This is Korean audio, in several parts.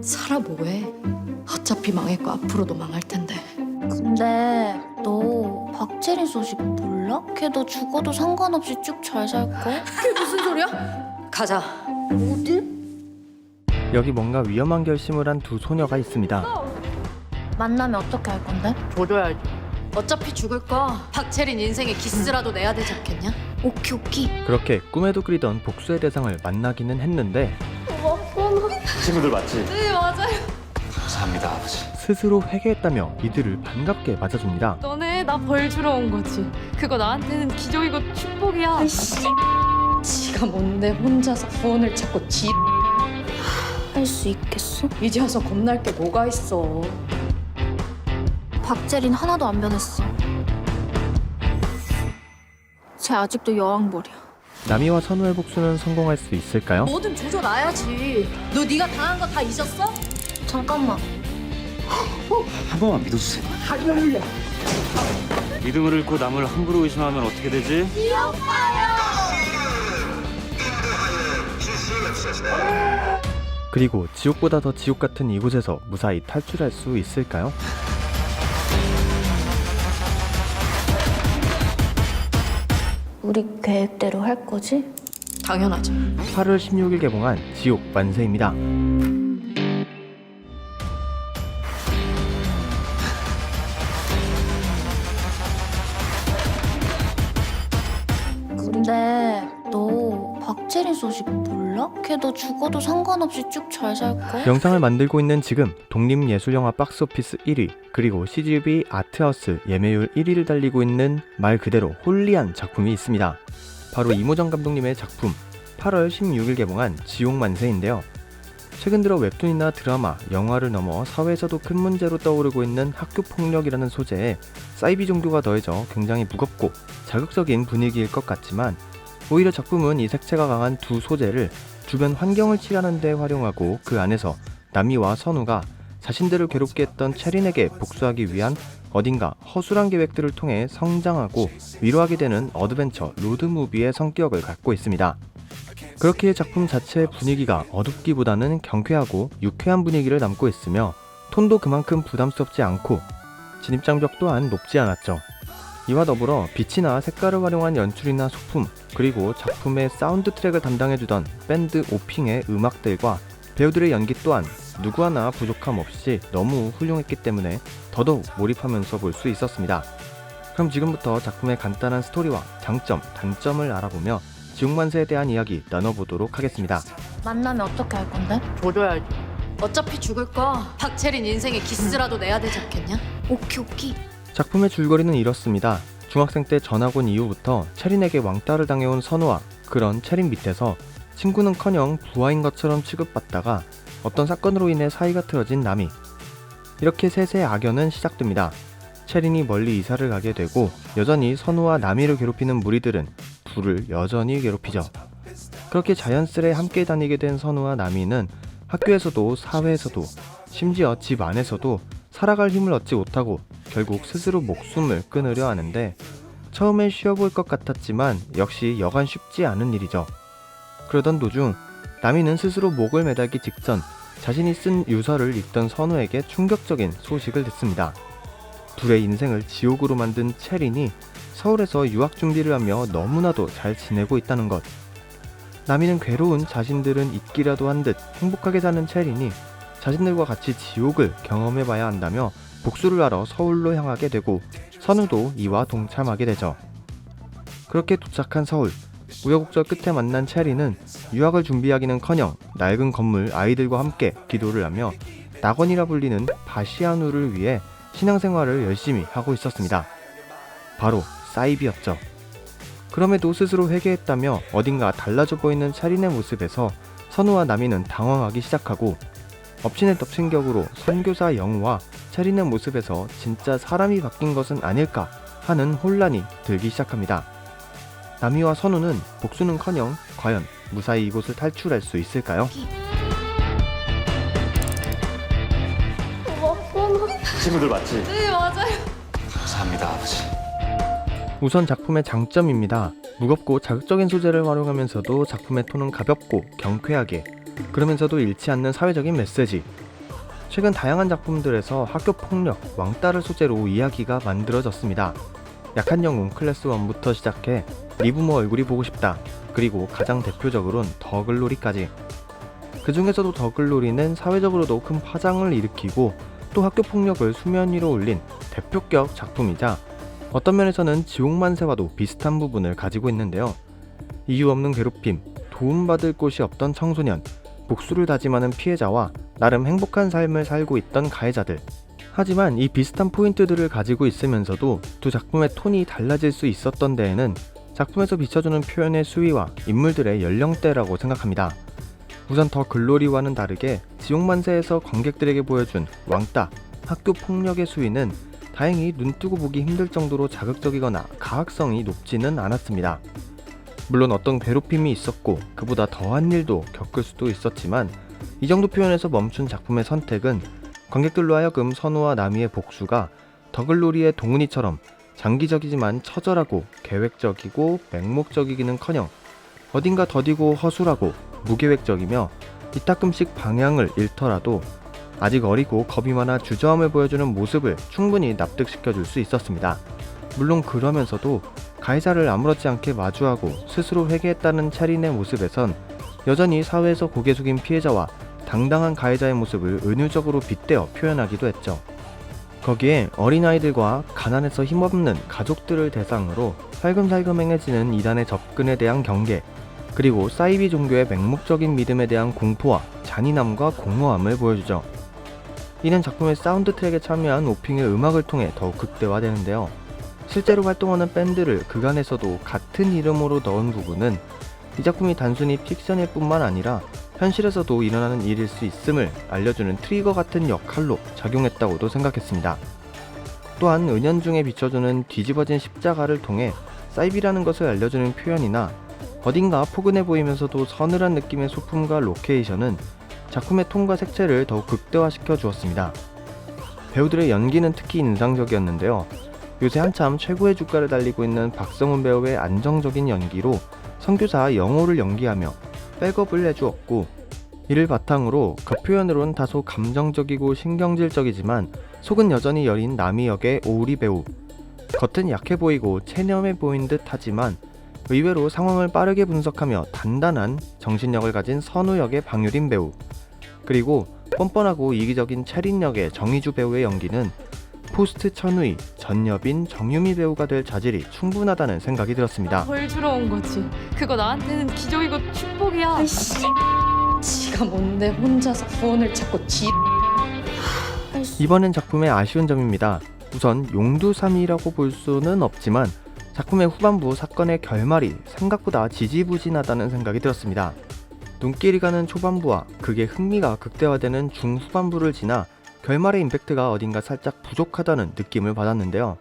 살아 뭐해? 어차피 망했고 앞으로도 망할 텐데. 근데 너 박재린 소식 몰라? 걔 너 죽어도 상관없이 쭉 잘 살걸? 그게 무슨 소리야? 가자. 어딜? 여기 뭔가 위험한 결심을 한 두 소녀가 있습니다. 만나면 어떻게 할 건데? 조져야지. 어차피 죽을 거 박채린 인생에 기스라도 내야 되지 않겠냐? 오키. 그렇게 꿈에도 그리던 복수의 대상을 만나기는 했는데 친구들 맞지? 네 맞아요. 감사합니다 아버지. 스스로 회개했다며 이들을 반갑게 맞아줍니다. 너네 나 벌 주러 온 거지. 그거 나한테는 기적이고 축복이야. 지가 뭔데 혼자서 후원을 찾고 할 수 있겠어? 이제 와서 겁날 게 뭐가 있어. 박재린 하나도 안 변했어. 쟤 아직도 여왕벌이야. 남이와 선우의 복수는 성공할 수 있을까요? 뭐든 조져놔야지. 너 네가 당한 거 다 잊었어? 잠깐만. 한 번만 믿어주세요. 믿음을 잃고 남을 함부로 의심하면 어떻게 되지? 그리고 지옥보다 더 지옥 같은 이곳에서 무사히 탈출할 수 있을까요? 우리 계획대로 할 거지? 당연하지. 8월 16일 개봉한 지옥 만세입니다. 근데 너 박재린 소식 몰라? 걔 너 죽어도 상관없이 쭉 잘 살걸? 영상을 만들고 있는 지금 독립예술영화 박스오피스 1위 그리고 CGV 아트하우스 예매율 1위를 달리고 있는 말 그대로 홀리한 작품이 있습니다. 바로 이모정 감독님의 작품 8월 16일 개봉한 지옥만세인데요. 최근 들어 웹툰이나 드라마, 영화를 넘어 사회에서도 큰 문제로 떠오르고 있는 학교폭력이라는 소재에 사이비 종교가 더해져 굉장히 무겁고 자극적인 분위기일 것 같지만 오히려 작품은 이 색채가 강한 두 소재를 주변 환경을 칠하는 데 활용하고 그 안에서 남이와 선우가 자신들을 괴롭게 했던 체린에게 복수하기 위한 어딘가 허술한 계획들을 통해 성장하고 위로하게 되는 어드벤처 로드무비의 성격을 갖고 있습니다. 그렇기에 작품 자체의 분위기가 어둡기보다는 경쾌하고 유쾌한 분위기를 담고 있으며 톤도 그만큼 부담스럽지 않고 진입장벽 또한 높지 않았죠. 이와 더불어 빛이나 색깔을 활용한 연출이나 소품, 그리고 작품의 사운드 트랙을 담당해주던 밴드 오핑의 음악들과 배우들의 연기 또한 누구 하나 부족함 없이 너무 훌륭했기 때문에 더더욱 몰입하면서 볼 수 있었습니다. 그럼 지금부터 작품의 간단한 스토리와 장점, 단점을 알아보며 지옥만세에 대한 이야기 나눠보도록 하겠습니다. 만나면 어떻게 할 건데? 조져야지. 어차피 죽을 거 박채린 인생에 기스라도 내야 되지 않겠냐? 오키. 작품의 줄거리는 이렇습니다. 중학생 때 전학 온 이후부터 체린에게 왕따를 당해온 선우와 그런 체린 밑에서 친구는커녕 부하인 것처럼 취급받다가 어떤 사건으로 인해 사이가 틀어진 남이. 이렇게 셋의 악연은 시작됩니다. 체린이 멀리 이사를 가게 되고 여전히 선우와 남이를 괴롭히는 무리들은 둘을 여전히 괴롭히죠. 그렇게 자연스레 함께 다니게 된 선우와 남이는 학교에서도 사회에서도 심지어 집 안에서도 살아갈 힘을 얻지 못하고 결국 스스로 목숨을 끊으려 하는데 처음엔 쉬워보일 것 같았지만 역시 여간 쉽지 않은 일이죠. 그러던 도중 남이는 스스로 목을 매달기 직전 자신이 쓴 유서를 읽던 선우에게 충격적인 소식을 듣습니다. 둘의 인생을 지옥으로 만든 체린이 서울에서 유학 준비를 하며 너무나도 잘 지내고 있다는 것. 남이는 괴로운 자신들은 잊기라도 한 듯 행복하게 사는 체린이 자신들과 같이 지옥을 경험해봐야 한다며 복수를 하러 서울로 향하게 되고 선우도 이와 동참하게 되죠. 그렇게 도착한 서울, 우여곡절 끝에 만난 체리는 유학을 준비하기는커녕 낡은 건물 아이들과 함께 기도를 하며 낙원이라 불리는 바시아누를 위해 신앙생활을 열심히 하고 있었습니다. 바로 사이비였죠. 그럼에도 스스로 회개했다며 어딘가 달라져 보이는 체린의 모습에서 선우와 남이는 당황하기 시작하고 엎친의 덮친 격으로 선교사 영우와 체린의 모습에서 진짜 사람이 바뀐 것은 아닐까 하는 혼란이 들기 시작합니다. 남이와 선우는 복수는커녕 과연 무사히 이곳을 탈출할 수 있을까요? 친구들 맞지? 네 맞아요. 감사합니다 아버지. 우선 작품의 장점입니다. 무겁고 자극적인 소재를 활용하면서도 작품의 톤은 가볍고 경쾌하게, 그러면서도 잃지 않는 사회적인 메시지, 최근 다양한 작품들에서 학교 폭력, 왕따를 소재로 이야기가 만들어졌습니다. 약한 영웅 클래스 1부터 시작해 리부모 얼굴이 보고 싶다, 그리고 가장 대표적으론 더글로리까지. 그 중에서도 더글로리는 사회적으로도 큰 파장을 일으키고 또 학교 폭력을 수면 위로 올린 대표격 작품이자 어떤 면에서는 지옥만세와도 비슷한 부분을 가지고 있는데요. 이유 없는 괴롭힘, 도움받을 곳이 없던 청소년, 복수를 다짐하는 피해자와 나름 행복한 삶을 살고 있던 가해자들. 하지만 이 비슷한 포인트들을 가지고 있으면서도 두 작품의 톤이 달라질 수 있었던 데에는 작품에서 비춰주는 표현의 수위와 인물들의 연령대라고 생각합니다. 우선 더 글로리와는 다르게 지옥만세에서 관객들에게 보여준 왕따, 학교 폭력의 수위는 다행히 눈뜨고 보기 힘들 정도로 자극적이거나 가학성이 높지는 않았습니다. 물론 어떤 괴롭힘이 있었고 그보다 더한 일도 겪을 수도 있었지만 이 정도 표현에서 멈춘 작품의 선택은 관객들로 하여금 선우와 나미의 복수가 더글로리의 동훈이처럼 장기적이지만 처절하고 계획적이고 맹목적이기는커녕 어딘가 더디고 허술하고 무계획적이며 이따끔씩 방향을 잃더라도 아직 어리고 겁이 많아 주저함을 보여주는 모습을 충분히 납득시켜줄 수 있었습니다. 물론 그러면서도 가해자를 아무렇지 않게 마주하고 스스로 회개했다는 체린의 모습에선 여전히 사회에서 고개 숙인 피해자와 당당한 가해자의 모습을 은유적으로 빗대어 표현하기도 했죠. 거기에 어린아이들과 가난해서 힘없는 가족들을 대상으로 살금살금 행해지는 이단의 접근에 대한 경계, 그리고 사이비 종교의 맹목적인 믿음에 대한 공포와 잔인함과 공허함을 보여주죠. 이는 작품의 사운드 트랙에 참여한 오핑의 음악을 통해 더욱 극대화되는데요. 실제로 활동하는 밴드를 그간에서도 같은 이름으로 넣은 부분은 이 작품이 단순히 픽션일 뿐만 아니라 현실에서도 일어나는 일일 수 있음을 알려주는 트리거 같은 역할로 작용했다고도 생각했습니다. 또한 은연중에 비춰주는 뒤집어진 십자가를 통해 사이비라는 것을 알려주는 표현이나 어딘가 포근해 보이면서도 서늘한 느낌의 소품과 로케이션은 작품의 톤과 색채를 더욱 극대화시켜 주었습니다. 배우들의 연기는 특히 인상적이었는데요. 요새 한참 최고의 주가를 달리고 있는 박성훈 배우의 안정적인 연기로 선교사 영호를 연기하며 백업을 해주었고, 이를 바탕으로 그 표현으론 다소 감정적이고 신경질적이지만 속은 여전히 여린 나미 역의 오우리 배우, 겉은 약해 보이고 체념해 보인 듯 하지만 의외로 상황을 빠르게 분석하며 단단한 정신력을 가진 선우 역의 방유린 배우, 그리고 뻔뻔하고 이기적인 체린 역의 정희주 배우의 연기는 포스트 천우희, 전여빈, 정유미 배우가 될 자질이 충분하다는 생각이 들었습니다. 덜 주러 온 거지. 그거 나한테는 기적이고 축복이야. 아이씨, 지가 뭔데 혼자서 구원을 찾고 이번엔 작품의 아쉬운 점입니다. 우선 용두삼이라고 볼 수는 없지만 작품의 후반부 사건의 결말이 생각보다 지지부진하다는 생각이 들었습니다. 눈길이 가는 초반부와 극의 흥미가 극대화되는 중후반부를 지나 결말의 임팩트가 어딘가 살짝 부족하다는 느낌을 받았는데요.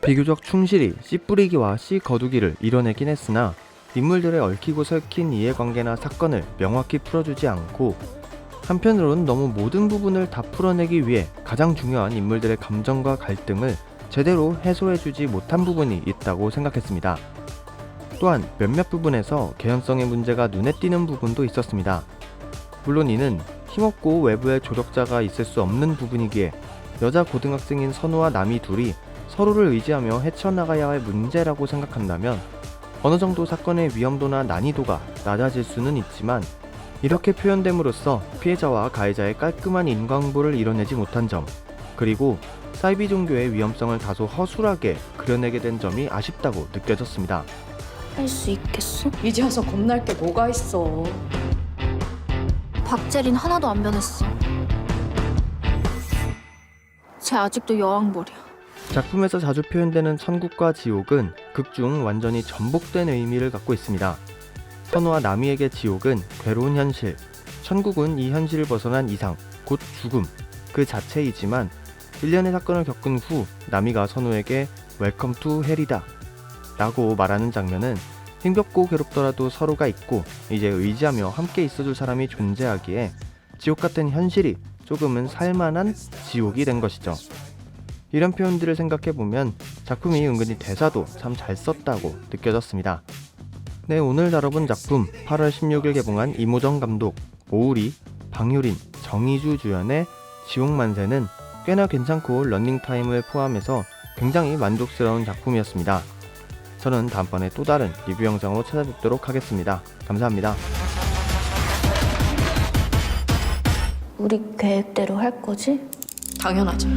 비교적 충실히 씨 뿌리기와 씨 거두기를 이뤄내긴 했으나 인물들의 얽히고 설킨 이해관계나 사건을 명확히 풀어주지 않고 한편으로는 너무 모든 부분을 다 풀어내기 위해 가장 중요한 인물들의 감정과 갈등을 제대로 해소해주지 못한 부분이 있다고 생각했습니다. 또한 몇몇 부분에서 개연성의 문제가 눈에 띄는 부분도 있었습니다. 물론 이는 힘없고 외부에 조력자가 있을 수 없는 부분이기에 여자 고등학생인 선우와 남이 둘이 서로를 의지하며 헤쳐나가야 할 문제라고 생각한다면 어느 정도 사건의 위험도나 난이도가 낮아질 수는 있지만 이렇게 표현됨으로써 피해자와 가해자의 깔끔한 인과응보를 이뤄내지 못한 점, 그리고 사이비 종교의 위험성을 다소 허술하게 그려내게 된 점이 아쉽다고 느껴졌습니다. 할 수 있겠어? 이제 와서 겁날 게 뭐가 있어. 박재린 하나도 안 변했어. 쟤 아직도 여왕벌이야. 작품에서 자주 표현되는 천국과 지옥은 극중 완전히 전복된 의미를 갖고 있습니다. 선우와 나미에게 지옥은 괴로운 현실, 천국은 이 현실을 벗어난 이상, 곧 죽음 그 자체이지만 일련의 사건을 겪은 후 나미가 선우에게 웰컴 투 헬이다 라고 말하는 장면은 힘겹고 괴롭더라도 서로가 있고 이제 의지하며 함께 있어줄 사람이 존재하기에 지옥 같은 현실이 조금은 살만한 지옥이 된 것이죠. 이런 표현들을 생각해보면 작품이 은근히 대사도 참 잘 썼다고 느껴졌습니다. 네, 오늘 다뤄본 작품 8월 16일 개봉한 이모정 감독, 오우리, 방유린, 정희주 주연의 지옥만세는 꽤나 괜찮고 런닝타임을 포함해서 굉장히 만족스러운 작품이었습니다. 저는 다음번에 또 다른 리뷰 영상으로 찾아뵙도록 하겠습니다. 감사합니다. 우리 계획대로 할 거지? 당연하지.